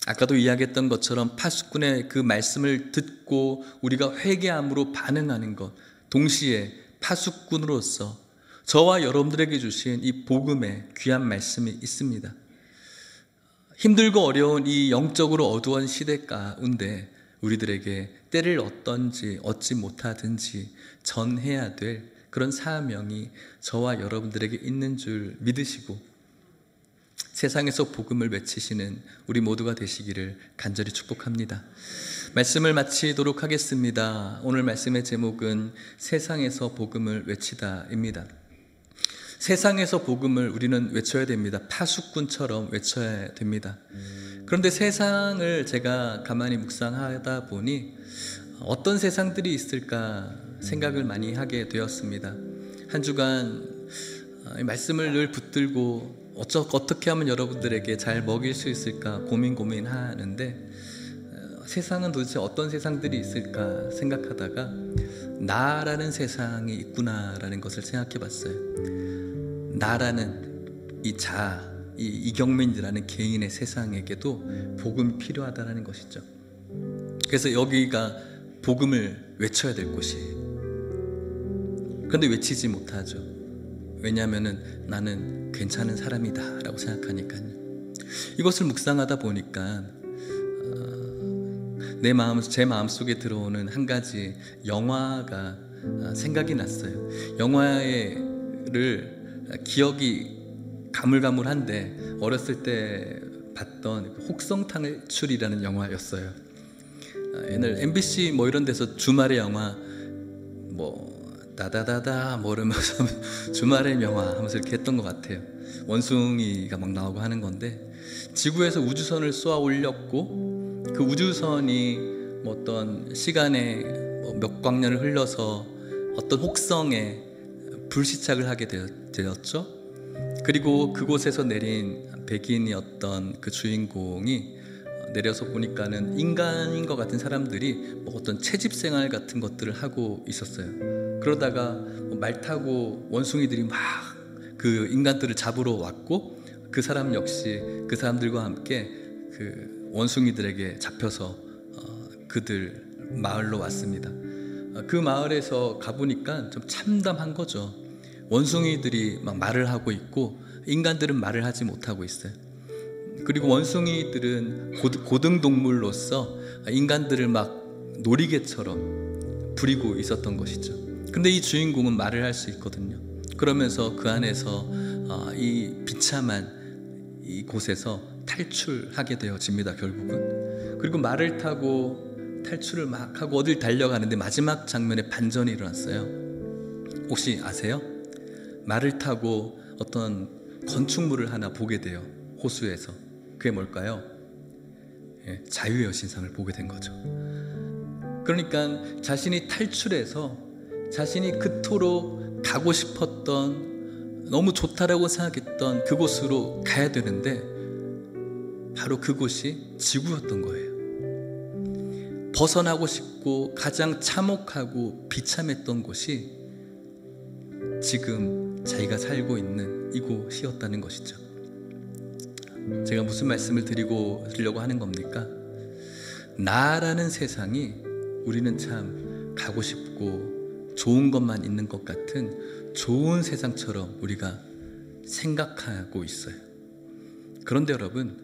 아까도 이야기했던 것처럼 파수꾼의 그 말씀을 듣고 우리가 회개함으로 반응하는 것, 동시에 파수꾼으로서 저와 여러분들에게 주신 이 복음의 귀한 말씀이 있습니다. 힘들고 어려운 이 영적으로 어두운 시대 가운데 우리들에게 때를 얻든지 얻지 못하든지 전해야 될 그런 사명이 저와 여러분들에게 있는 줄 믿으시고 세상에서 복음을 외치시는 우리 모두가 되시기를 간절히 축복합니다. 말씀을 마치도록 하겠습니다. 오늘 말씀의 제목은 세상에서 복음을 외치다입니다. 세상에서 복음을 우리는 외쳐야 됩니다. 파수꾼처럼 외쳐야 됩니다. 그런데 세상을 제가 가만히 묵상하다 보니 어떤 세상들이 있을까 생각을 많이 하게 되었습니다. 한 주간 말씀을 늘 붙들고 어떻게 하면 여러분들에게 잘 먹일 수 있을까 고민하는데 세상은 도대체 어떤 세상들이 있을까 생각하다가 나라는 세상이 있구나라는 것을 생각해 봤어요. 나라는 이 이경민이라는 개인의 세상에게도 복음이 필요하다는 것이죠. 그래서 여기가 복음을 외쳐야 될 곳이에요. 그런데 외치지 못하죠. 왜냐하면 나는 괜찮은 사람이다 라고 생각하니까요. 이것을 묵상하다 보니까 제 마음속에 들어오는 한 가지 영화가 생각이 났어요. 영화를 기억이 가물가물한데 어렸을 때 봤던 혹성탈출이라는 영화였어요. 옛날 MBC 뭐 이런 데서 주말의 영화 뭐 다다다다 뭐 이러면서 주말의 영화 하면서 이렇게 했던 것 같아요. 원숭이가 막 나오고 하는 건데, 지구에서 우주선을 쏘아 올렸고 그 우주선이 뭐 어떤 시간에 몇 광년을 흘러서 어떤 혹성에 불시착을 하게 되었죠. 그리고 그곳에서 내린 백인이었던 그 주인공이 내려서 보니까는 인간인 것 같은 사람들이 뭐 어떤 채집 생활 같은 것들을 하고 있었어요. 그러다가 말 타고 원숭이들이 막 그 인간들을 잡으러 왔고, 그 사람 역시 그 사람들과 함께 그 원숭이들에게 잡혀서 그들 마을로 왔습니다. 그 마을에서 가보니까 좀 참담한 거죠. 원숭이들이 막 말을 하고 있고 인간들은 말을 하지 못하고 있어요. 그리고 원숭이들은 고등동물로서 인간들을 막 놀이개처럼 부리고 있었던 것이죠. 근데 이 주인공은 말을 할 수 있거든요. 그러면서 그 안에서 이 비참한 이 곳에서 탈출하게 되어집니다, 결국은. 그리고 말을 타고 탈출을 막 하고 어딜 달려가는데 마지막 장면에 반전이 일어났어요. 혹시 아세요? 말을 타고 어떤 건축물을 하나 보게 돼요, 호수에서. 그게 뭘까요? 자유의 여신상을 보게 된 거죠. 그러니까 자신이 탈출해서 자신이 그토록 가고 싶었던, 너무 좋다라고 생각했던 그곳으로 가야 되는데 바로 그곳이 지구였던 거예요. 벗어나고 싶고 가장 참혹하고 비참했던 곳이 지금 자기가 살고 있는 이곳이었다는 것이죠. 제가 무슨 말씀을 드리려고 하는 겁니까? 나라는 세상이 우리는 참 가고 싶고 좋은 것만 있는 것 같은 좋은 세상처럼 우리가 생각하고 있어요. 그런데 여러분,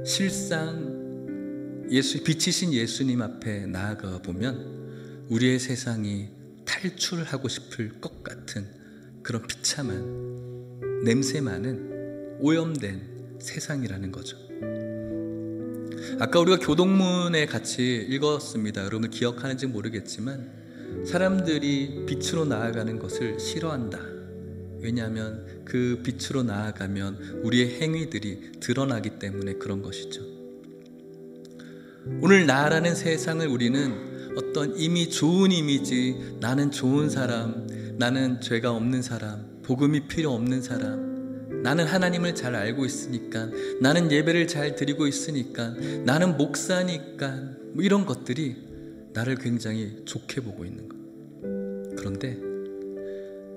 실상 빛이신 예수님 앞에 나아가 보면 우리의 세상이 탈출하고 싶을 것 같은 그런 비참한, 냄새 많은 오염된 세상이라는 거죠. 아까 우리가 교동문에 같이 읽었습니다. 여러분 기억하는지 모르겠지만 사람들이 빛으로 나아가는 것을 싫어한다. 왜냐하면 그 빛으로 나아가면 우리의 행위들이 드러나기 때문에 그런 것이죠. 오늘 나라는 세상을 우리는 어떤 이미 좋은 이미지, 나는 좋은 사람, 나는 죄가 없는 사람, 복음이 필요 없는 사람, 나는 하나님을 잘 알고 있으니까, 나는 예배를 잘 드리고 있으니까, 나는 목사니까, 뭐 이런 것들이 나를 굉장히 좋게 보고 있는 것. 그런데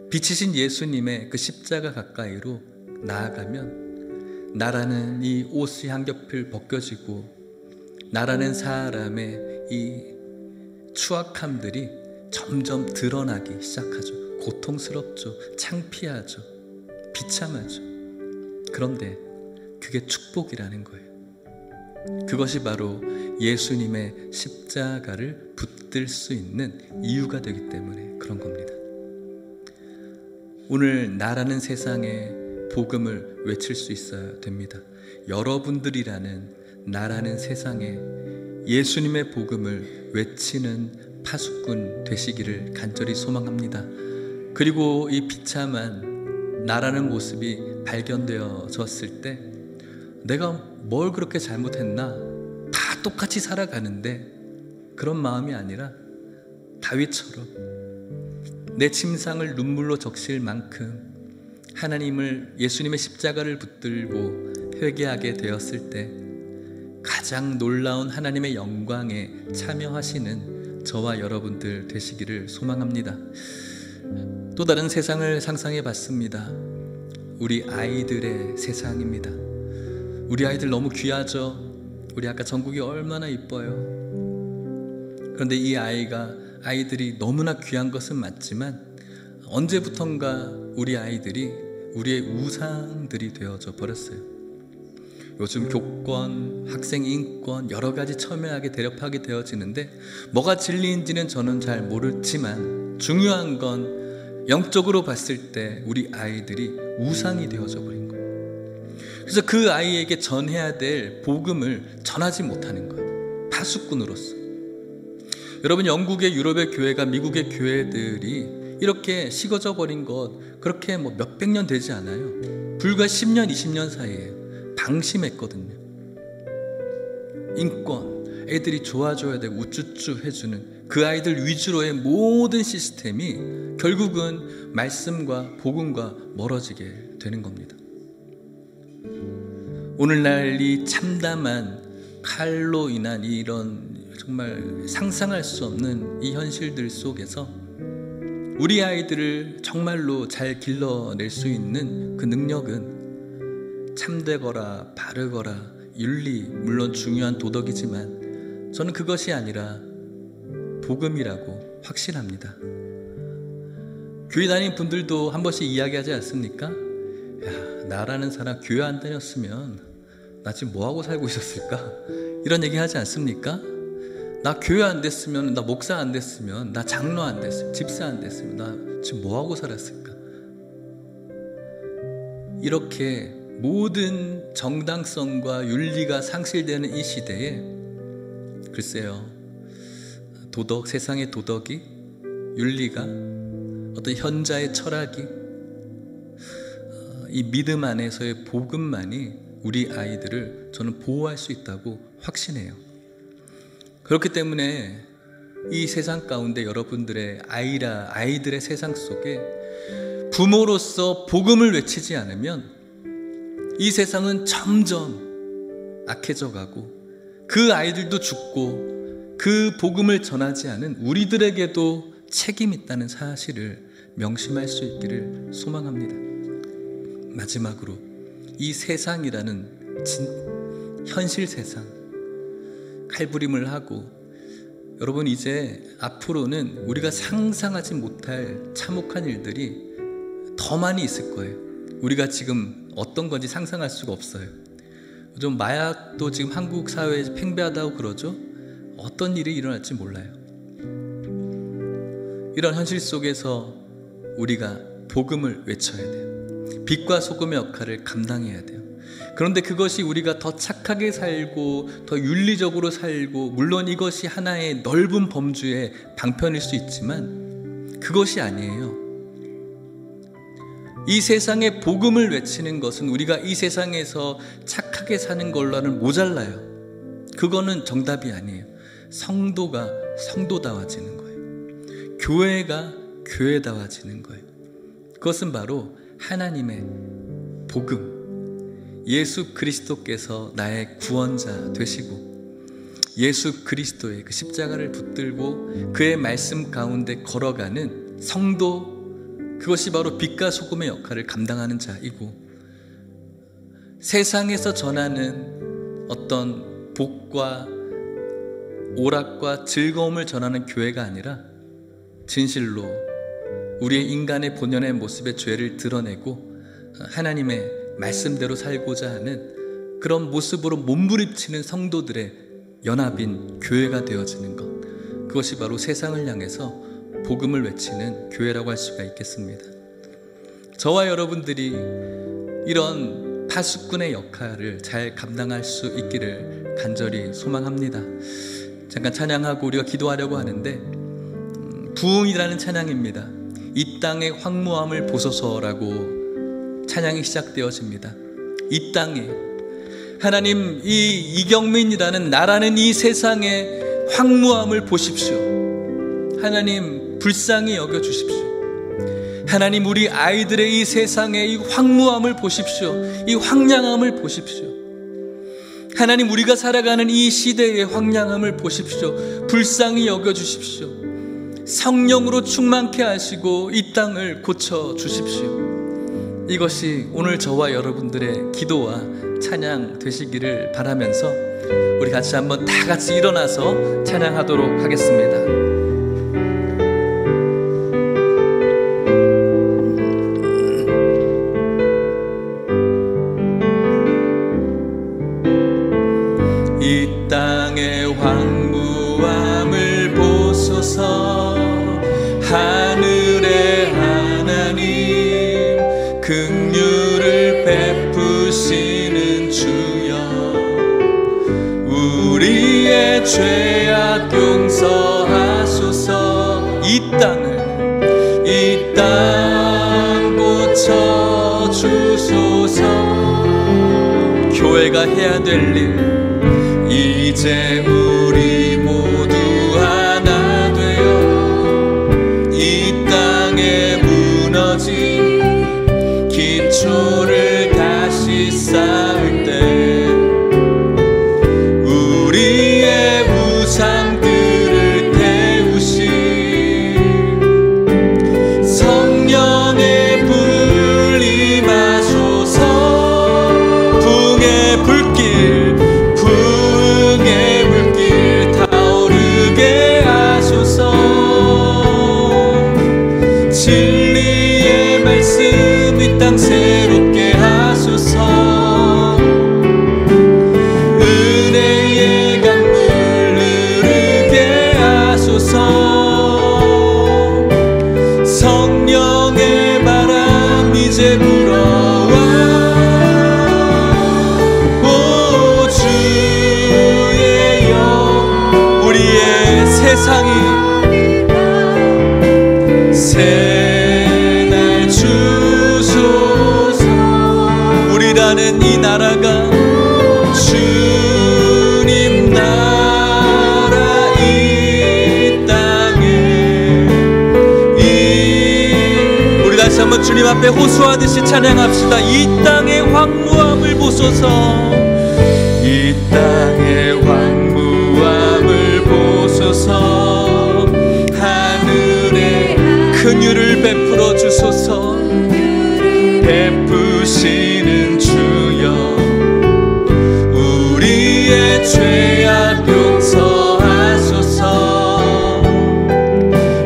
빛이신 예수님의 그 십자가 가까이로 나아가면 나라는 이 옷이 한 겹을 벗겨지고 나라는 사람의 이 추악함들이 점점 드러나기 시작하죠. 고통스럽죠. 창피하죠. 비참하죠. 그런데 그게 축복이라는 거예요. 그것이 바로 예수님의 십자가를 붙들 수 있는 이유가 되기 때문에 그런 겁니다. 오늘 나라는 세상에 복음을 외칠 수 있어야 됩니다. 여러분들이라는 나라는 세상에 예수님의 복음을 외치는 파수꾼 되시기를 간절히 소망합니다. 그리고 이 비참한 나라는 모습이 발견되어졌을 때 내가 뭘 그렇게 잘못했나? 다 똑같이 살아가는데 그런 마음이 아니라 다윗처럼 내 침상을 눈물로 적실 만큼 하나님을, 예수님의 십자가를 붙들고 회개하게 되었을 때 가장 놀라운 하나님의 영광에 참여하시는 저와 여러분들 되시기를 소망합니다. 또 다른 세상을 상상해 봤습니다. 우리 아이들의 세상입니다. 우리 아이들 너무 귀하죠. 우리 아까 정국이 얼마나 이뻐요. 그런데 이 아이들이 너무나 귀한 것은 맞지만 언제부턴가 우리 아이들이 우리의 우상들이 되어져 버렸어요. 요즘 교권, 학생 인권 여러 가지 첨예하게 대립하게 되어지는데 뭐가 진리인지는 저는 잘 모르지만 중요한 건 영적으로 봤을 때 우리 아이들이 우상이 되어져 버린 거예요. 그래서 그 아이에게 전해야 될 복음을 전하지 못하는 거예요. 파수꾼으로서. 여러분, 영국의 유럽의 교회가 미국의 교회들이 이렇게 식어져 버린 것 그렇게 뭐 몇백 년 되지 않아요. 불과 10년, 20년 사이에 방심했거든요. 인권, 애들이 좋아져야 되고 우쭈쭈 해주는 그 아이들 위주로의 모든 시스템이 결국은 말씀과 복음과 멀어지게 되는 겁니다. 오늘날 이 참담한 칼로 인한 이런 정말 상상할 수 없는 이 현실들 속에서 우리 아이들을 정말로 잘 길러낼 수 있는 그 능력은 참되거라 바르거라 윤리, 물론 중요한 도덕이지만 저는 그것이 아니라 복음이라고 확신합니다. 교회 다니는 분들도 한 번씩 이야기하지 않습니까? 야, 나라는 사람 교회 안 다녔으면 나 지금 뭐하고 살고 있었을까? 이런 얘기 하지 않습니까? 나 교회 안 됐으면, 나 목사 안 됐으면, 나 장로 안 됐으면, 집사 안 됐으면 나 지금 뭐하고 살았을까? 이렇게 모든 정당성과 윤리가 상실되는 이 시대에 글쎄요, 도덕, 세상의 도덕이, 윤리가, 어떤 현자의 철학이, 이 믿음 안에서의 복음만이 우리 아이들을 저는 보호할 수 있다고 확신해요. 그렇기 때문에 이 세상 가운데 여러분들의 아이들의 세상 속에 부모로서 복음을 외치지 않으면 이 세상은 점점 악해져 가고 그 아이들도 죽고 그 복음을 전하지 않은 우리들에게도 책임이 있다는 사실을 명심할 수 있기를 소망합니다. 마지막으로 이 세상이라는 현실 세상 칼부림을 하고 여러분, 이제 앞으로는 우리가 상상하지 못할 참혹한 일들이 더 많이 있을 거예요. 우리가 지금 어떤 건지 상상할 수가 없어요. 좀 마약도 지금 한국 사회에 팽배하다고 그러죠. 어떤 일이 일어날지 몰라요. 이런 현실 속에서 우리가 복음을 외쳐야 돼요. 빛과 소금의 역할을 감당해야 돼요. 그런데 그것이 우리가 더 착하게 살고 더 윤리적으로 살고, 물론 이것이 하나의 넓은 범주의 방편일 수 있지만 그것이 아니에요. 이 세상에 복음을 외치는 것은 우리가 이 세상에서 착하게 사는 걸로는 모자라요. 그거는 정답이 아니에요. 성도가 성도다워지는 거예요. 교회가 교회다워지는 거예요. 그것은 바로 하나님의 복음, 예수 그리스도께서 나의 구원자 되시고 예수 그리스도의 그 십자가를 붙들고 그의 말씀 가운데 걸어가는 성도, 그것이 바로 빛과 소금의 역할을 감당하는 자이고, 세상에서 전하는 어떤 복과 오락과 즐거움을 전하는 교회가 아니라 진실로 우리의 인간의 본연의 모습의 죄를 드러내고 하나님의 말씀대로 살고자 하는 그런 모습으로 몸부림치는 성도들의 연합인 교회가 되어지는 것, 그것이 바로 세상을 향해서 복음을 외치는 교회라고 할 수가 있겠습니다. 저와 여러분들이 이런 파수꾼의 역할을 잘 감당할 수 있기를 간절히 소망합니다. 잠깐 찬양하고 우리가 기도하려고 하는데, 부흥이라는 찬양입니다. 이 땅의 황무함을 보소서라고 찬양이 시작되어집니다. 이 땅에 하나님, 이 이경민이라는 나라는 이 세상의 황무함을 보십시오. 하나님, 불쌍히 여겨주십시오. 하나님, 우리 아이들의 이 세상의 이 황무함을 보십시오. 이 황량함을 보십시오. 하나님, 우리가 살아가는 이 시대의 황량함을 보십시오. 불쌍히 여겨주십시오. 성령으로 충만케 하시고 이 땅을 고쳐주십시오. 이것이 오늘 저와 여러분들의 기도와 찬양 되시기를 바라면서 우리 같이 한번 다 같이 일어나서 찬양하도록 하겠습니다. 땅의 황무함을 보소서. 하늘의 하나님, 긍휼을 베푸시는 주여, 우리의 죄악 용서하소서. 이 땅 고쳐주소서. 교회가 해야 될 일, 이제 우리 모두 하나 되어 이 땅에 무너진 기초를 다시 쌓을 때 우리의 우상들을 태우신 성령의 불 임하소서. 붕의 불길 타오르게 하소서. 진리의 말씀 이 땅 새롭게 하소서. 은혜의 강물 흐르게 하소서. 성령의 바람 이제 불어와. 오 주의 영, 우리의 세상이 새날 주소서. 우리라는 이 나라가 주님 나라 이 땅에 우리 다시 한번 주님 앞에 호소하듯이 찬양합시다. 이 땅의 황무함을 보소서. 이 땅의 황무함을 보소서. 하늘에 긍휼을 베풀어 주소서. 베푸시는 주여, 우리의 죄악 용서하소서.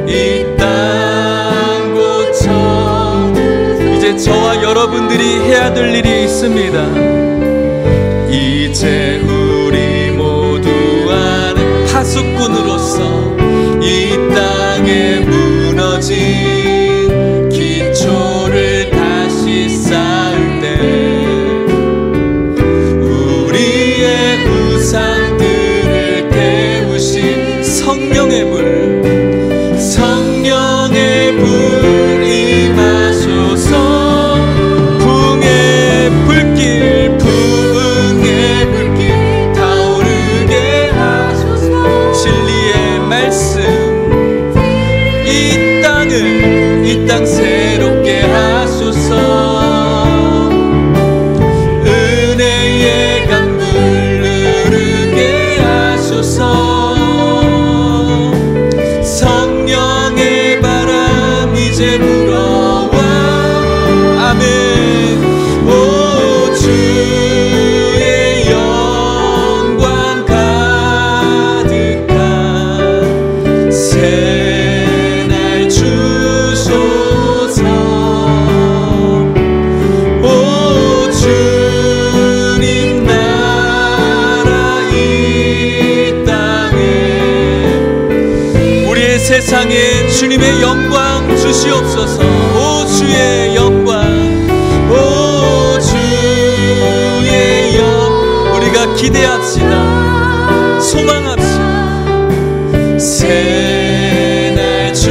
이 땅 고쳐. 이제 저와 여러분들이 해야 될 일이 있습니다. 이제 우리 모두 아는 파수꾼으로서 이 땅에 무너진 기초를 다시 쌓을 때 우리의 우상들을 태우신 성령의 불, 성령의 불 임하소서. 붕의 불길 타오르게 하소서. 진리의 말씀 이 땅 새롭게 하소서. 은혜의 강물 흐르게 하소서. 성령의 바람 이제 불어와. 아멘. 오 주의 영광 가득한 새날 주소서. 오 주님 나라 이 땅에 우리의 세상에 주님의 영광 주시옵소서. 오 주의 영광, 오 주의 영, 우리가 기대합시다. 소망합시다. 새날 주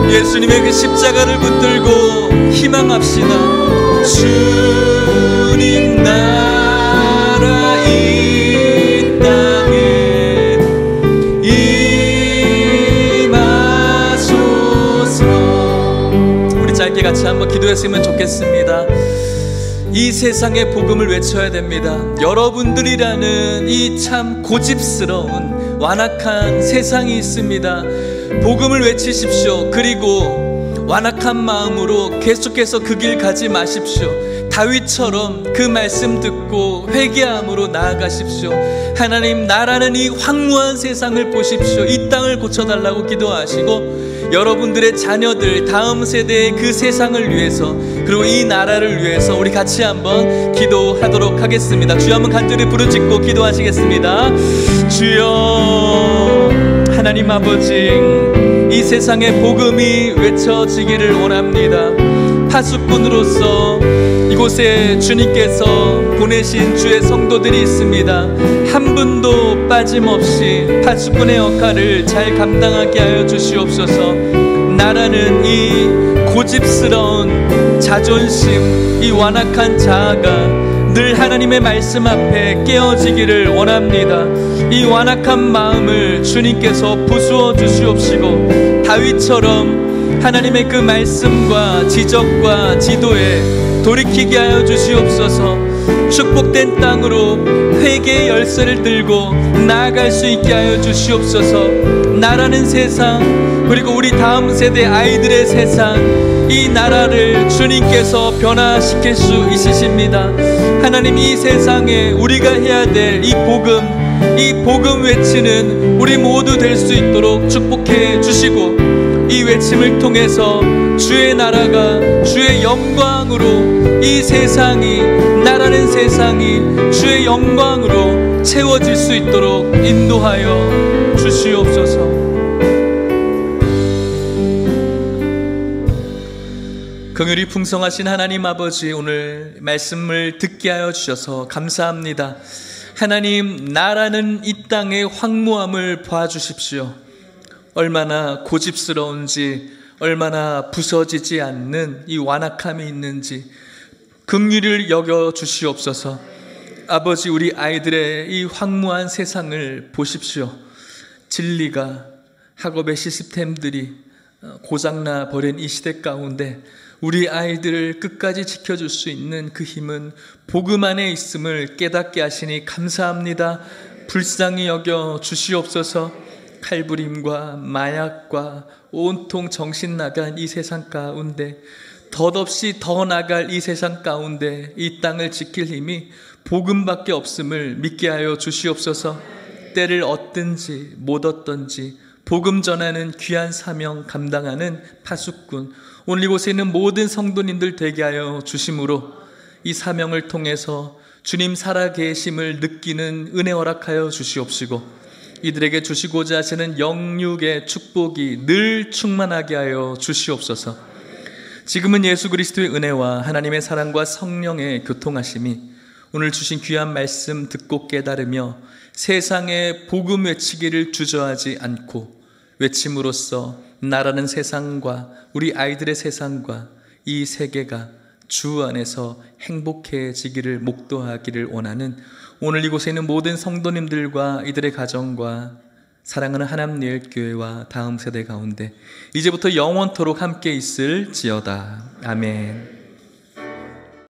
예수님의 그 십자가를 붙들고 희망합시다. 주님 나라 이 땅에 임하소서. 우리 짧게 같이 한번 기도했으면 좋겠습니다. 이 세상에 복음을 외쳐야 됩니다. 여러분들이라는 이 참 고집스러운 완악한 세상이 있습니다. 복음을 외치십시오. 그리고 완악한 마음으로 계속해서 그 길 가지 마십시오. 다윗처럼 그 말씀 듣고 회개함으로 나아가십시오. 하나님, 나라는 이 황무한 세상을 보십시오. 이 땅을 고쳐달라고 기도하시고, 여러분들의 자녀들, 다음 세대의 그 세상을 위해서, 그리고 이 나라를 위해서 우리 같이 한번 기도하도록 하겠습니다. 주여 한번 간절히 부르짖고 기도하시겠습니다. 주여, 하나님 아버지, 이 세상에 복음이 외쳐지기를 원합니다. 파수꾼으로서 이곳에 주님께서 보내신 주의 성도들이 있습니다. 한 분도 빠짐없이 파수꾼의 역할을 잘 감당하게 하여 주시옵소서. 나라는 이 고집스러운 자존심, 이 완악한 자아가 늘 하나님의 말씀 앞에 깨어지기를 원합니다. 이 완악한 마음을 주님께서 부수어 주시옵시고, 다윗처럼 하나님의 그 말씀과 지적과 지도에 돌이키게 하여 주시옵소서. 축복된 땅으로 회개의 열쇠를 들고 나아갈 수 있게 하여 주시옵소서. 나라는 세상, 그리고 우리 다음 세대 아이들의 세상, 이 나라를 주님께서 변화시킬 수 있으십니다. 하나님, 이 세상에 우리가 해야 될 이 복음 외치는 우리 모두 될 수 있도록 축복해 주시고, 이 외침을 통해서 주의 나라가 주의 영광으로, 이 세상이, 나라는 세상이 주의 영광으로 채워질 수 있도록 인도하여 주시옵소서. 긍휼이 풍성하신 하나님 아버지, 오늘 말씀을 듣게 하여 주셔서 감사합니다. 하나님, 나라는 이 땅의 황무함을 봐주십시오. 얼마나 고집스러운지, 얼마나 부서지지 않는 이 완악함이 있는지 긍휼을 여겨 주시옵소서. 아버지, 우리 아이들의 이 황무한 세상을 보십시오. 진리가, 학업의 시스템들이 고장나 버린 이 시대 가운데 우리 아이들을 끝까지 지켜줄 수 있는 그 힘은 복음 안에 있음을 깨닫게 하시니 감사합니다. 불쌍히 여겨 주시옵소서. 칼부림과 마약과 온통 정신 나간 이 세상 가운데, 덧없이 더 나갈 이 세상 가운데 이 땅을 지킬 힘이 복음밖에 없음을 믿게 하여 주시옵소서. 때를 얻든지 못 얻든지 복음 전하는 귀한 사명 감당하는 파수꾼, 오늘 이곳에 있는 모든 성도님들 되게 하여 주심으로 이 사명을 통해서 주님 살아계심을 느끼는 은혜 허락하여 주시옵시고, 이들에게 주시고자 하시는 영육의 축복이 늘 충만하게 하여 주시옵소서. 지금은 예수 그리스도의 은혜와 하나님의 사랑과 성령의 교통하심이 오늘 주신 귀한 말씀 듣고 깨달으며 세상에 복음 외치기를 주저하지 않고 외침으로써 나라는 세상과 우리 아이들의 세상과 이 세계가 주 안에서 행복해지기를 목도하기를 원하는 오늘 이곳에 있는 모든 성도님들과 이들의 가정과 사랑하는 하나님의 교회와 다음 세대 가운데 이제부터 영원토록 함께 있을지어다. 아멘.